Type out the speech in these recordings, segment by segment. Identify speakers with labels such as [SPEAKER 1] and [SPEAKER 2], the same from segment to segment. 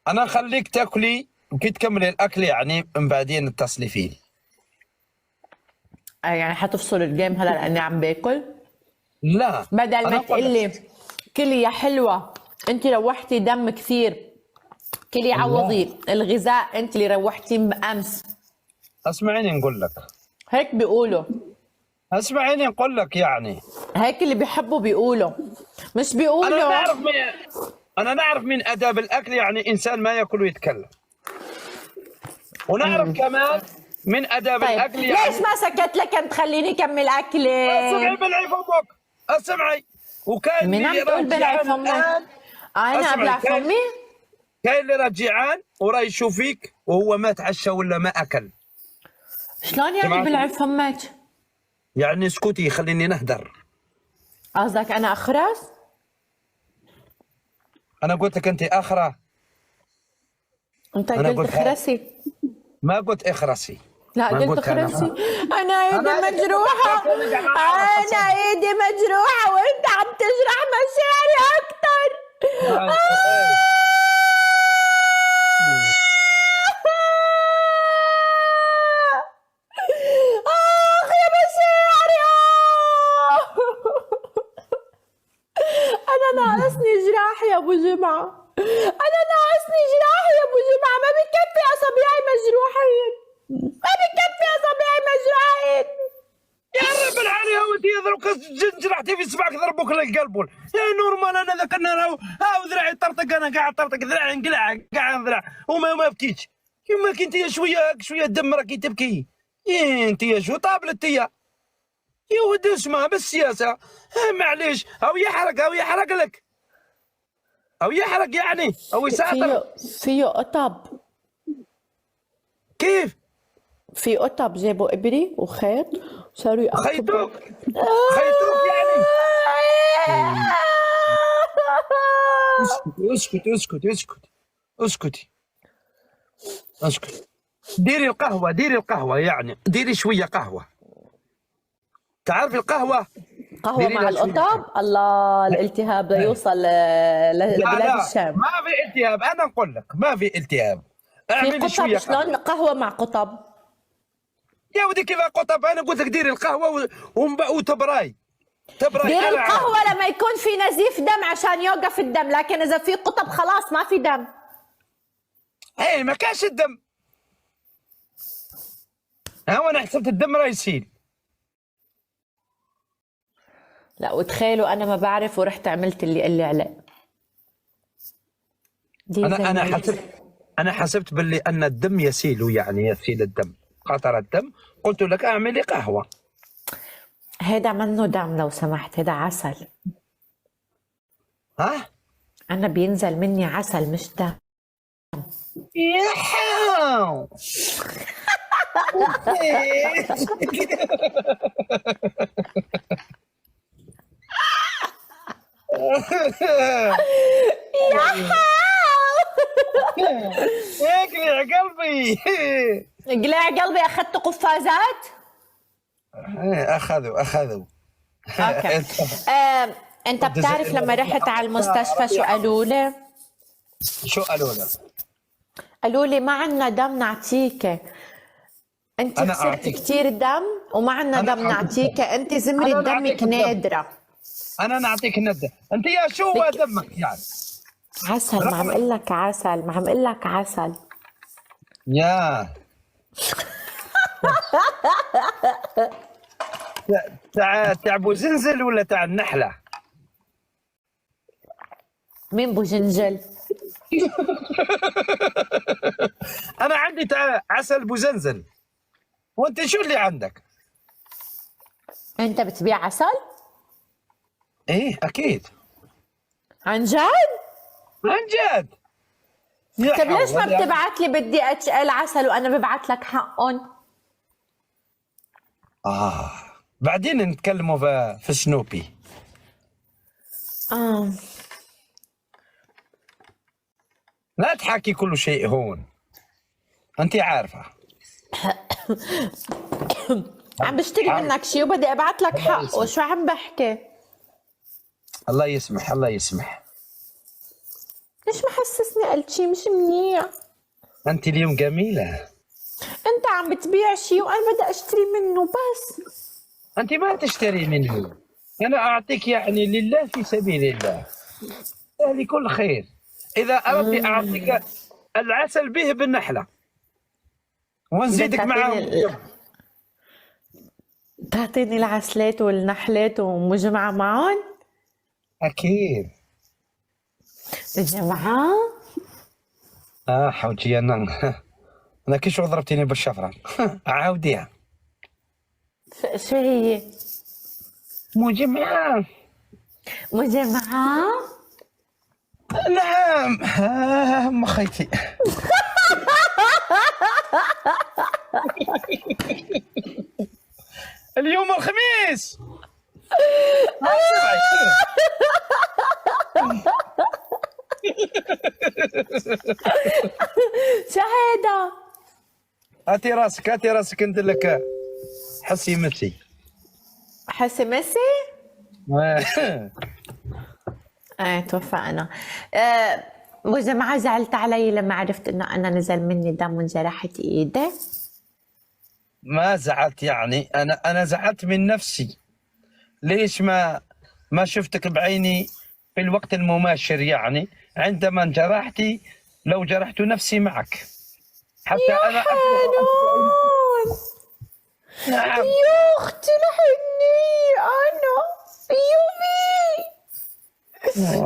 [SPEAKER 1] انا خليك تاكلي وكي تكملي الاكل يعني من بعدين اتصلي فيني.
[SPEAKER 2] يعني حتفصل الجيم هلا لاني عم باكل؟
[SPEAKER 1] لا
[SPEAKER 2] بدل
[SPEAKER 1] انا
[SPEAKER 2] ما
[SPEAKER 1] اقول
[SPEAKER 2] تقلي
[SPEAKER 1] لك.
[SPEAKER 2] كلي يا حلوه انت روحتي دم كثير، كلي
[SPEAKER 1] لا
[SPEAKER 2] عوضي الغذاء انت اللي روحتي امس.
[SPEAKER 1] اسمعيني نقول لك.
[SPEAKER 2] هيك بيقولوا،
[SPEAKER 1] اسمعيني نقول لك يعني.
[SPEAKER 2] هيك اللي بيحبوا بيقولوا، مش
[SPEAKER 1] انا
[SPEAKER 2] بيقولوا.
[SPEAKER 1] نعرف من انا نعرف من اداب الاكل يعني انسان ما ياكل ويتكلم. ونعرف كمان من اداب
[SPEAKER 2] طيب
[SPEAKER 1] الاكل
[SPEAKER 2] ليش
[SPEAKER 1] يعني.
[SPEAKER 2] ما سكت لك انت خليني اكمل اكلي؟
[SPEAKER 1] اسمعي بلعي فمك. اسمعي. وكاين
[SPEAKER 2] مين عم
[SPEAKER 1] اللي
[SPEAKER 2] تقول بلعي
[SPEAKER 1] راجعان
[SPEAKER 2] فمك؟
[SPEAKER 1] الان.
[SPEAKER 2] انا
[SPEAKER 1] اسمعي
[SPEAKER 2] ابلع فمي؟
[SPEAKER 1] كاين اللي راجعان وراه يشوف فيك وهو ما تعشى ولا ما اكل.
[SPEAKER 2] شلون يعني
[SPEAKER 1] سمعتي؟
[SPEAKER 2] بلعي فمك؟
[SPEAKER 1] يعني اسكتي خليني نهدر.
[SPEAKER 2] قصدك انا اخرس؟
[SPEAKER 1] انا قلت لك انت اخره.
[SPEAKER 2] انت
[SPEAKER 1] انا
[SPEAKER 2] قلت
[SPEAKER 1] قلت
[SPEAKER 2] خرسي.
[SPEAKER 1] ما قلت اخرسي.
[SPEAKER 2] لا
[SPEAKER 1] ما
[SPEAKER 2] قلت
[SPEAKER 1] قلت انا.
[SPEAKER 2] خرسي. انا ايدي
[SPEAKER 1] أنا
[SPEAKER 2] مجروحه، انا ايدي مجروحه وانت عم تجرح مشاعري اكثر. اخ يا مشاعري. انا ناقصني جراح يا ابو جمعه، انا ناقصني جراح يا ابو جمعه، ما بكفي اصابعي مجروحين، ما بكفي اصابعي مجروحين.
[SPEAKER 1] يا رب العالي هو انت يضربك جرحتي في صبعك ضربوك للقلب. يا نورمال انا ذاك النهار هاو ذراعي طرطق انا قاعد طرطق ذراعي انقلع قاعد ذراع وما بكيتش. كيما كنت يا شويه الدم راكي تبكي. يا انت يا شو طابلت يا ودي اسمها بالسياسه. معليش او يحرق لك او يحرق يعني او يساطر.
[SPEAKER 2] فيه قطب،
[SPEAKER 1] كيف
[SPEAKER 2] في قطب جابوا ابري وخيط وصاروا يقطبوا.
[SPEAKER 1] خيطوك يعني. اسكتي ديري القهوة يعني ديري شوية قهوة. تعرفي القهوة؟
[SPEAKER 2] قهوة
[SPEAKER 1] ديري
[SPEAKER 2] مع
[SPEAKER 1] لها شوية
[SPEAKER 2] القطب؟
[SPEAKER 1] قهوة.
[SPEAKER 2] الله الالتهاب بده يوصل لبلاد الشام.
[SPEAKER 1] ما في التهاب. أنا نقول لك ما في التهاب.
[SPEAKER 2] في
[SPEAKER 1] اعملي
[SPEAKER 2] قطب
[SPEAKER 1] شوية
[SPEAKER 2] شلون
[SPEAKER 1] قهوة.
[SPEAKER 2] قهوة مع قطب؟
[SPEAKER 1] يا ودي كيف قطب. أنا قلت لك ديري القهوة وتبراي.
[SPEAKER 2] دير
[SPEAKER 1] أنا
[SPEAKER 2] القهوة
[SPEAKER 1] عارف.
[SPEAKER 2] لما يكون في نزيف دم عشان يوقف الدم، لكن إذا في قطب خلاص ما في دم.
[SPEAKER 1] إيه ما كانش الدم. أنا حسبت الدم راه يسيل.
[SPEAKER 2] لا وتخيلوا أنا ما بعرف ورحت عملت اللي قال لي عليه.
[SPEAKER 1] أنا حسبت باللي أن الدم يسيل يعني يسيل الدم قطر الدم. قلت لك أعملي قهوة.
[SPEAKER 2] هيدا منه دم لو سمحت، هيدا عسل.
[SPEAKER 1] ها؟
[SPEAKER 2] أنا بينزل مني عسل مش دم.
[SPEAKER 1] ياحاو. اقلع قلبي.
[SPEAKER 2] قلع قلبي. أخذت قفازات؟
[SPEAKER 1] اخذوا
[SPEAKER 2] اوكي. انت بتعرف لما رحت على المستشفى شو قالوا لي؟
[SPEAKER 1] شو قالوا لك؟
[SPEAKER 2] قالوا لي ما عندنا دم نعطيك، انت
[SPEAKER 1] أنا
[SPEAKER 2] خسرت
[SPEAKER 1] أعطيك.
[SPEAKER 2] كثير دم وما عندنا
[SPEAKER 1] أنا
[SPEAKER 2] دم
[SPEAKER 1] أعطيك.
[SPEAKER 2] نعطيك، انت زمرة
[SPEAKER 1] أنا
[SPEAKER 2] دمك
[SPEAKER 1] نعطيك الدم.
[SPEAKER 2] نادرة.
[SPEAKER 1] انا نعطيك ندى. انت يا شو هو دمك يعني؟
[SPEAKER 2] عسل، ما عم اقول لك عسل، ما عم اقول لك عسل.
[SPEAKER 1] يا تاع ابو زنزل ولا تاع النحله؟
[SPEAKER 2] مين بوجنجل؟
[SPEAKER 1] انا عندي تاع عسل بوزنزل. وانت شو اللي عندك؟
[SPEAKER 2] انت بتبيع عسل؟
[SPEAKER 1] ايه اكيد
[SPEAKER 2] عن جد؟
[SPEAKER 1] عن جد. يا
[SPEAKER 2] طيب ليش ما
[SPEAKER 1] حول.
[SPEAKER 2] بتبعت لي بدي اتش ال عسل وانا ببعت لك حقهم؟
[SPEAKER 1] بعدين نتكلموا في سنوبي. لا تحكي كل شيء هون. انت عارفه.
[SPEAKER 2] عم بشتري منك شيء وبدي ابعت لك حقه، شو عم بحكي؟
[SPEAKER 1] الله يسمح الله يسمح.
[SPEAKER 2] مش محسسني قلت شي مش منيح.
[SPEAKER 1] انت اليوم جميله.
[SPEAKER 2] انت عم بتبيع شي وانا بدي اشتري منه بس.
[SPEAKER 1] انت ما تشتري مني، انا اعطيك يعني لله في سبيل الله، هذه كل خير. اذا اردت اعطيك العسل به بالنحله ونزيدك معاهم.
[SPEAKER 2] تعطيني العسلات والنحلات ومجمعة معهم؟
[SPEAKER 1] اكيد.
[SPEAKER 2] مجمعة؟
[SPEAKER 1] حوجي انا كي شو ضربتيني بالشفره. عاوديها.
[SPEAKER 2] شو هي؟
[SPEAKER 1] مجمعة.
[SPEAKER 2] مجمعة؟
[SPEAKER 1] نعم. ام خيتي. اليوم الخميس.
[SPEAKER 2] شو هيدا؟
[SPEAKER 1] هاتي راسك هاتي راسك ندير لك حسي مسي.
[SPEAKER 2] حسي مسي؟ ايه توفقنا. مجمعة زعلت علي لما عرفت انه انا نزل مني دم وانجرحت ايدي؟
[SPEAKER 1] ما زعلت يعني، انا زعلت من نفسي. ليش ما شفتك بعيني في الوقت المباشر، يعني عندما انجرحتي، لو جرحت نفسي معك حتى
[SPEAKER 2] يا
[SPEAKER 1] انا
[SPEAKER 2] حنون.
[SPEAKER 1] نعم.
[SPEAKER 2] يا اختي الحنية انا يومي.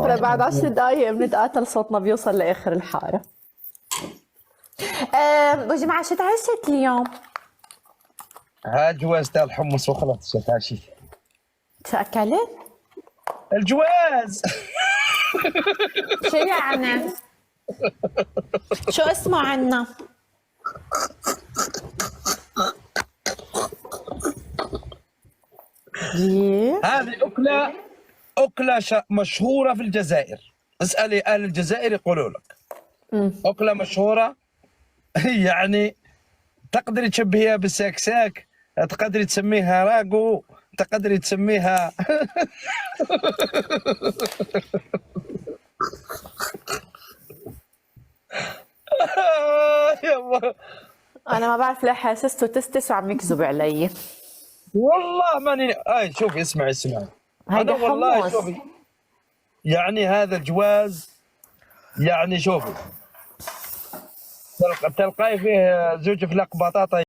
[SPEAKER 2] هلا بعد 10 دقايق بنتقاتل صوتنا بيوصل لاخر الحاره. وجماعة شو تعشت اليوم؟
[SPEAKER 1] ها جواز تاع الحمص وخلص. شتاشي
[SPEAKER 2] شو اكلت؟
[SPEAKER 1] الجواز.
[SPEAKER 2] شو يعني؟ شو اسمه عنا؟
[SPEAKER 1] هذه أكلة مشهورة في الجزائر. اسألي أهل الجزائر يقولوا لك. أكلة مشهورة. يعني تقدري تشبهيها بالساكساك، تقدري تسميها راقو، تقدري تسميها. يلا
[SPEAKER 2] انا ما بعرف ليه حاسسته تستس وعم يكذب علي.
[SPEAKER 1] والله ماني. شوفي اسمعي
[SPEAKER 2] هيدا
[SPEAKER 1] انا والله
[SPEAKER 2] حمص.
[SPEAKER 1] شوفي، يعني هذا الجواز، يعني شوفي تلقاي فيه زوج فلاق بطاطا